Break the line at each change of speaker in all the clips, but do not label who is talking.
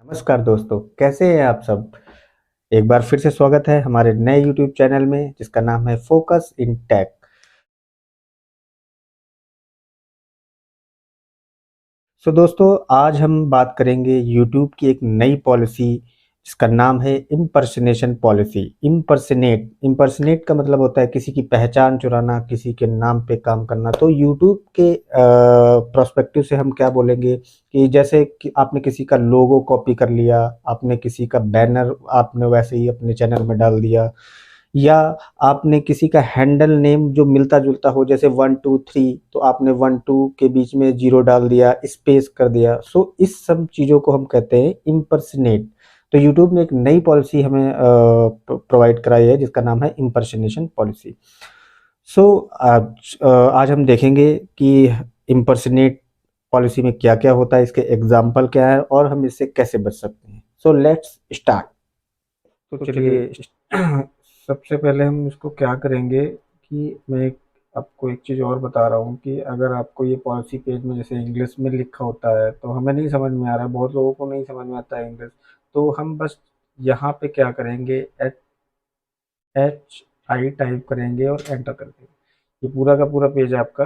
नमस्कार दोस्तों, कैसे हैं आप सब? एक बार फिर से स्वागत है हमारे नए यूट्यूब चैनल में जिसका नाम है फोकस इन टेक। दोस्तों, आज हम बात करेंगे यूट्यूब की एक नई पॉलिसी जिसका नाम है इम्पर्सनेशन पॉलिसी। इम्पर्सनेट का मतलब होता है किसी की पहचान चुराना, किसी के नाम पे काम करना। तो यूट्यूब के प्रोस्पेक्टिव से हम क्या बोलेंगे कि जैसे कि आपने किसी का लोगो कॉपी कर लिया, आपने किसी का बैनर आपने वैसे ही अपने चैनल में डाल दिया, या आपने किसी का हैंडल नेम जो मिलता-जुलता हो, जैसे 1 2 3 तो आपने 1 2 के बीच में 0 डाल दिया, स्पेस कर दिया। इस सब चीज़ों को हम कहते हैं इम्पर्सनेट। तो यूट्यूब ने एक नई पॉलिसी हमें प्रोवाइड कराई है जिसका नाम है इम्पर्सनेशन पॉलिसी। आज हम देखेंगे कि इम्पर्सनेट पॉलिसी में क्या-क्या होता है, इसके एग्ज़ाम्पल क्या है और हम इससे कैसे बच सकते हैं। Let's start. तो
चलिए।
चलिए सबसे पहले हम इसको क्या करेंगे कि आपको एक चीज़ और बता रहा हूँ कि अगर आपको ये पॉलिसी पेज में जैसे इंग्लिश में लिखा होता है तो हमें नहीं समझ में आ रहा है, बहुत लोगों को नहीं समझ में आता है इंग्लिश। तो हम बस यहाँ पे क्या करेंगे, HI टाइप करेंगे और एंटर कर देंगे। ये पूरा का पूरा पेज आपका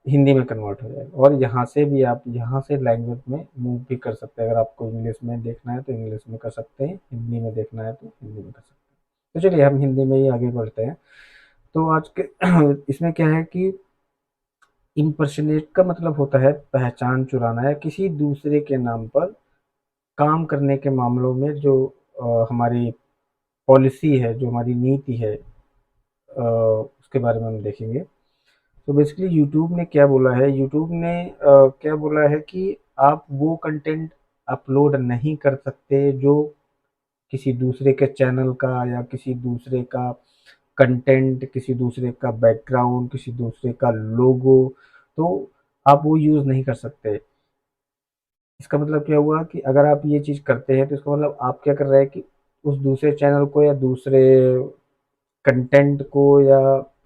हिंदी में कन्वर्ट हो जाएगा। और यहाँ से भी आप यहाँ से लैंग्वेज में मूव भी कर सकते हैं। अगर आपको इंग्लिश में देखना है तो इंग्लिश में कर सकते हैं, हिंदी में देखना है तो हिंदी में कर सकते हैं। तो चलिए हम हिंदी में ही आगे बढ़ते हैं। तो आज के इसमें क्या है कि इम्पर्सनेट का मतलब होता है पहचान चुराना या किसी दूसरे के नाम पर काम करने के मामलों में जो हमारी पॉलिसी है, जो हमारी नीति है, उसके बारे में हम देखेंगे। तो बेसिकली यूट्यूब ने क्या बोला है, यूट्यूब ने क्या बोला है कि आप वो कंटेंट अपलोड नहीं कर सकते जो किसी दूसरे के चैनल का या किसी दूसरे का कंटेंट, किसी दूसरे का बैकग्राउंड, किसी दूसरे का लोगो, तो आप वो यूज़ नहीं कर सकते। इसका मतलब क्या हुआ कि अगर आप ये चीज़ करते हैं तो इसका मतलब आप क्या कर रहे हैं कि उस दूसरे चैनल को या दूसरे कंटेंट को या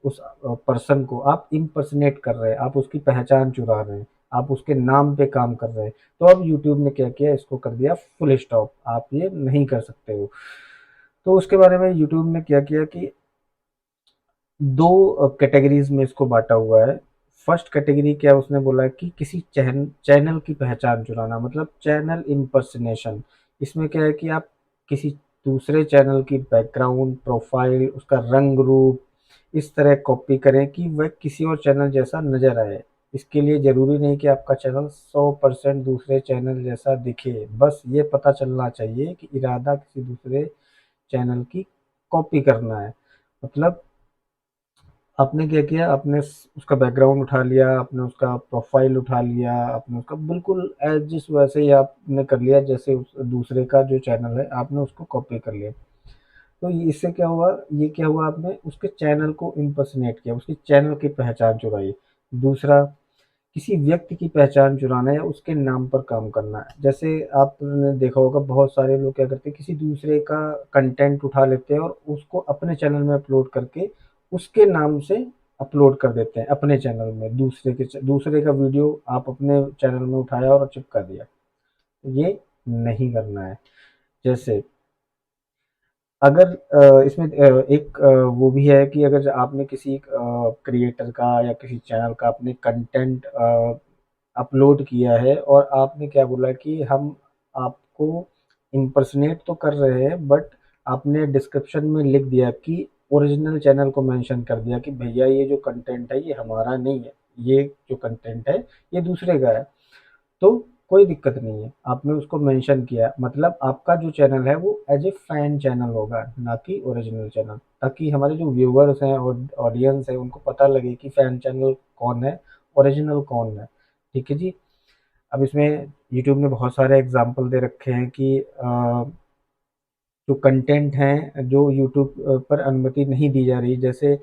उस पर्सन को आप इम्पर्सनेट कर रहे हैं, आप उसकी पहचान चुरा रहे हैं, आप उसके नाम पे काम कर रहे हैं। तो अब यूट्यूब ने क्या किया, इसको कर दिया फुल स्टॉप, आप ये नहीं कर सकते हो। तो उसके बारे में यूट्यूब ने क्या किया कि दो कैटेगरीज में इसको बांटा हुआ है। फर्स्ट कैटेगरी क्या उसने बोला है कि किसी चैनल की पहचान चुराना, मतलब चैनल इम्पर्सनेशन। इसमें क्या है कि आप किसी दूसरे चैनल की बैकग्राउंड, प्रोफाइल, उसका रंग रूप इस तरह कॉपी करें कि वह किसी और चैनल जैसा नजर आए। इसके लिए जरूरी नहीं कि आपका चैनल 100% दूसरे चैनल जैसा दिखे, बस ये पता चलना चाहिए कि इरादा किसी दूसरे चैनल की कॉपी करना है। मतलब आपने क्या किया, आपने उसका बैकग्राउंड उठा लिया, आपने उसका प्रोफाइल उठा लिया, आपने उसका बिल्कुल एज इस वैसे ही आपने कर लिया जैसे उस दूसरे का जो चैनल है आपने उसको कॉपी कर लिया। तो इससे क्या हुआ, ये क्या हुआ, आपने उसके चैनल को इम्पर्सनेट किया, उसके चैनल की पहचान चुराई। दूसरा, किसी व्यक्ति की पहचान चुराना या उसके नाम पर काम करना है। जैसे आपने देखा होगा बहुत सारे लोग क्या करते हैं, किसी दूसरे का कंटेंट उठा लेते हैं और उसको अपने चैनल में अपलोड करके उसके नाम से अपलोड कर देते हैं अपने चैनल में। दूसरे का वीडियो आप अपने चैनल में उठाया और चिपका दिया। ये नहीं करना है। जैसे अगर इसमें एक वो भी है कि अगर आपने किसी क्रिएटर का या किसी चैनल का आपने कंटेंट अपलोड किया है और आपने क्या बोला कि हम आपको इम्पर्सनेट तो कर रहे हैं, बट आपने डिस्क्रिप्शन में लिख दिया कि ओरिजिनल चैनल को मेंशन कर दिया कि भैया ये जो कंटेंट है ये हमारा नहीं है, ये जो कंटेंट है ये दूसरे का है। तो कोई दिक्कत नहीं है, आपने उसको मेंशन किया, मतलब आपका जो चैनल है वो एज ए फैन चैनल होगा, ना कि ओरिजिनल चैनल, ताकि हमारे जो व्यूवर्स हैं और ऑडियंस है उनको पता लगे कि फैन चैनल कौन है, ओरिजिनल कौन है। ठीक है जी। अब इसमें यूट्यूब ने बहुत सारे एग्जाम्पल दे रखे हैं कि जो कंटेंट हैं जो यूट्यूब पर अनुमति नहीं दी जा रही, जैसे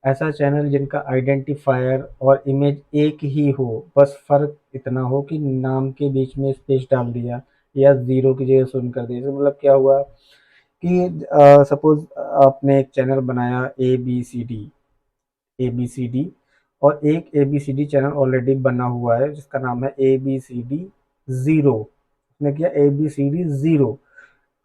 ऐसा चैनल जिनका आइडेंटिफायर और इमेज एक ही हो, बस फ़र्क इतना हो कि नाम के बीच में स्पेस डाल दिया या ज़ीरो की जगह शून्य कर दिया। इसका मतलब क्या हुआ कि सपोज़ आपने एक चैनल बनाया ए बी सी डी, और एक A B C D channel already बना हुआ है जिसका नाम है A B C D zero. आपने किया ABCD जीरो।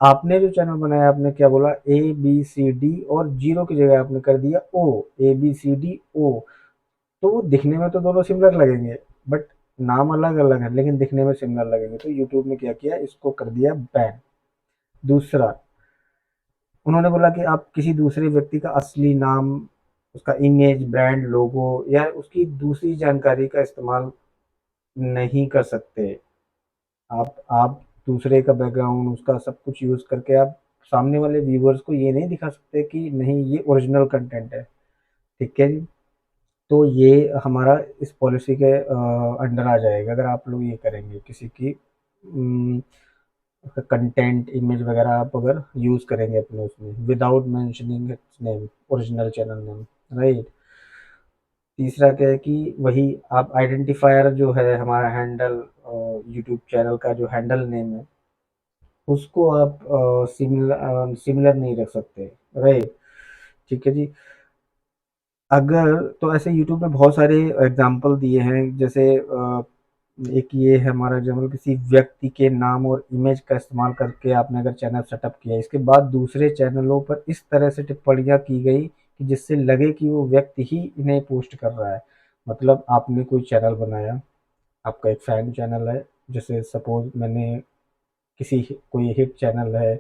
आपने जो चैनल बनाया आपने क्या बोला ABCD और जीरो की जगह आपने कर दिया O, ABCD O। तो वो दिखने में तो दोनों सिमिलर लगेंगे, बट नाम अलग अलग है लेकिन दिखने में सिमिलर लगेंगे। तो यूट्यूब ने क्या किया, इसको कर दिया बैन। दूसरा, उन्होंने बोला कि आप किसी दूसरे व्यक्ति का असली नाम, उसका इमेज, ब्रांड, लोगो या उसकी दूसरी जानकारी का इस्तेमाल नहीं कर सकते। आप दूसरे का बैकग्राउंड, उसका सब कुछ यूज़ करके आप सामने वाले व्यूअर्स को ये नहीं दिखा सकते कि नहीं ये ओरिजिनल कंटेंट है। ठीक है जी। तो ये हमारा इस पॉलिसी के अंडर आ जाएगा अगर आप लोग ये करेंगे, किसी की कंटेंट, इमेज वगैरह आप अगर यूज़ करेंगे अपने उसमें without mentioning it's name, original channel name, right. तीसरा क्या है कि वही आप आइडेंटिफायर जो है हमारा हैंडल, यूट्यूब चैनल का जो हैंडल नेम है उसको आप सिमिलर सिमिलर नहीं रख सकते, राइट। ठीक है जी। अगर तो ऐसे यूट्यूब में बहुत सारे एग्जांपल दिए हैं, जैसे एक ये है हमारा एग्जाम्पल, किसी व्यक्ति के नाम और इमेज का इस्तेमाल करके आपने अगर चैनल सेटअप किया, इसके बाद दूसरे चैनलों पर इस तरह से टिप्पणियां की गई कि जिससे लगे कि वो व्यक्ति ही इन्हें पोस्ट कर रहा है। मतलब आपने कोई चैनल बनाया, आपका एक फैन चैनल है, जैसे सपोज मैंने किसी कोई हिट चैनल है,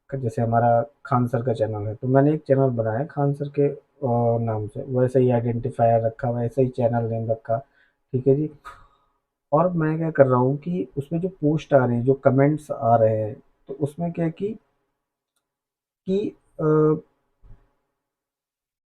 जैसे हमारा खान सर का चैनल है, तो मैंने एक चैनल बनाया खान सर के नाम से, वैसे ही आइडेंटिफायर रखा, वैसे ही चैनल नेम रखा। ठीक है जी। और मैं क्या कर रहा हूँ कि उसमें जो पोस्ट आ रहे हैं, जो कमेंट्स आ रहे हैं, तो उसमें क्या है कि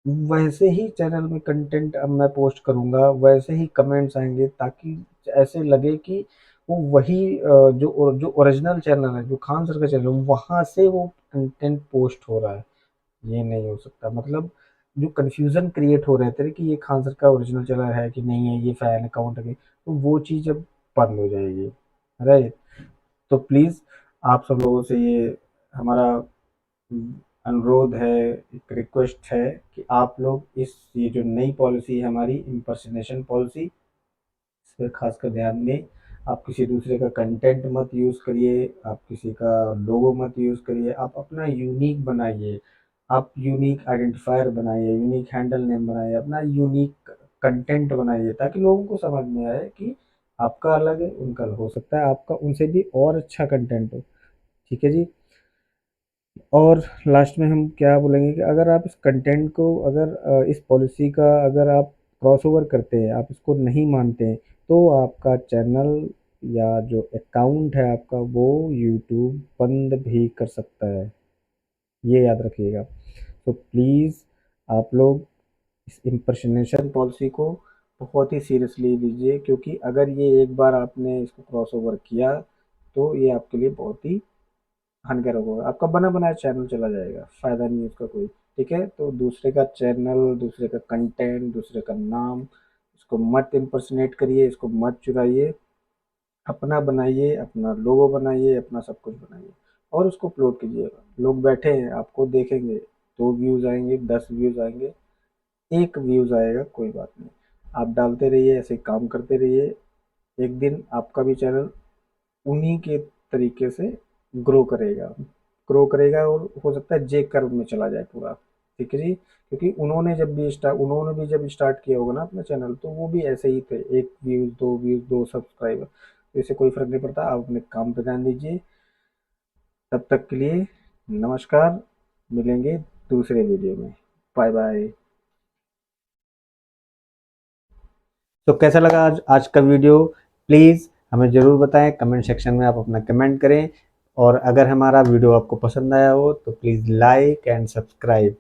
वैसे ही चैनल में कंटेंट अब मैं पोस्ट करूँगा, वैसे ही कमेंट्स आएँगे, ताकि ऐसे लगे कि वो वही जो ओरिजिनल चैनल है, जो खान सर का चैनल है, वहाँ से वो कंटेंट पोस्ट हो रहा है। ये नहीं हो सकता। मतलब जो कन्फ्यूज़न क्रिएट हो रहे थे कि ये खान सर का ओरिजिनल चैनल है कि नहीं है, ये फैन अकाउंट है, तो वो चीज़ अब बंद हो जाएगी, राइट। तो प्लीज़ आप सब लोगों से ये हमारा अनुरोध है, एक रिक्वेस्ट है कि आप लोग इस ये जो नई पॉलिसी है हमारी इम्पर्सनेशन पॉलिसी, इस पर खासकर ध्यान दें। आप किसी दूसरे का कंटेंट मत यूज़ करिए, आप किसी का लोगो मत यूज़ करिए, आप अपना यूनिक बनाइए, आप यूनिक आइडेंटिफायर बनाइए, यूनिक हैंडल नेम बनाइए, अपना यूनिक कंटेंट बनाइए, ताकि लोगों को समझ में आए कि आपका अलग है, उनका अलग। हो सकता है आपका उनसे भी और अच्छा कंटेंट हो। ठीक है जी। और लास्ट में हम क्या बोलेंगे कि अगर आप इस कंटेंट को, अगर इस पॉलिसी का अगर आप क्रॉस ओवर करते हैं, आप इसको नहीं मानते हैं, तो आपका चैनल या जो अकाउंट है आपका, वो यूट्यूब बंद भी कर सकता है। ये याद रखिएगा। तो प्लीज़ आप लोग इस इम्पर्सनेशन पॉलिसी को बहुत ही सीरियसली लीजिए, क्योंकि अगर ये एक बार आपने इसको क्रॉस ओवर किया तो ये आपके लिए बहुत ही हानिकारक होगा। आपका बना बनाया चैनल चला जाएगा, फ़ायदा नहीं है उसका कोई। ठीक है। तो दूसरे का चैनल, दूसरे का कंटेंट, दूसरे का नाम, इसको मत इम्पर्सनेट करिए, इसको मत चुराइए। अपना बनाइए, अपना लोगो बनाइए, अपना सब कुछ बनाइए और उसको अपलोड कीजिएगा। लोग बैठे हैं आपको देखेंगे, 2 व्यूज़ आएंगे, 10 व्यूज़ आएंगे, 1 व्यूज़ आएगा, कोई बात नहीं। आप डालते रहिए, ऐसे काम करते रहिए। एक दिन आपका भी चैनल उन्हीं के तरीके से ग्रो करेगा, और हो सकता है जे कर्व में चला जाए पूरा। ठीक है जी। क्योंकि उन्होंने भी जब स्टार्ट किया होगा ना अपना चैनल, तो वो भी ऐसे ही थे, 1 व्यूज़, 2 व्यूज़, 2 सब्सक्राइबर। तो इससे कोई फ़र्क नहीं पड़ता, आप अपने काम पे ध्यान दीजिए। तब तक के लिए नमस्कार, मिलेंगे दूसरे वीडियो में। Bye bye. तो कैसा लगा आज आज का वीडियो, प्लीज़ हमें ज़रूर बताएं, कमेंट सेक्शन में आप अपना कमेंट करें। और अगर हमारा वीडियो आपको पसंद आया हो तो प्लीज़ लाइक एंड सब्सक्राइब।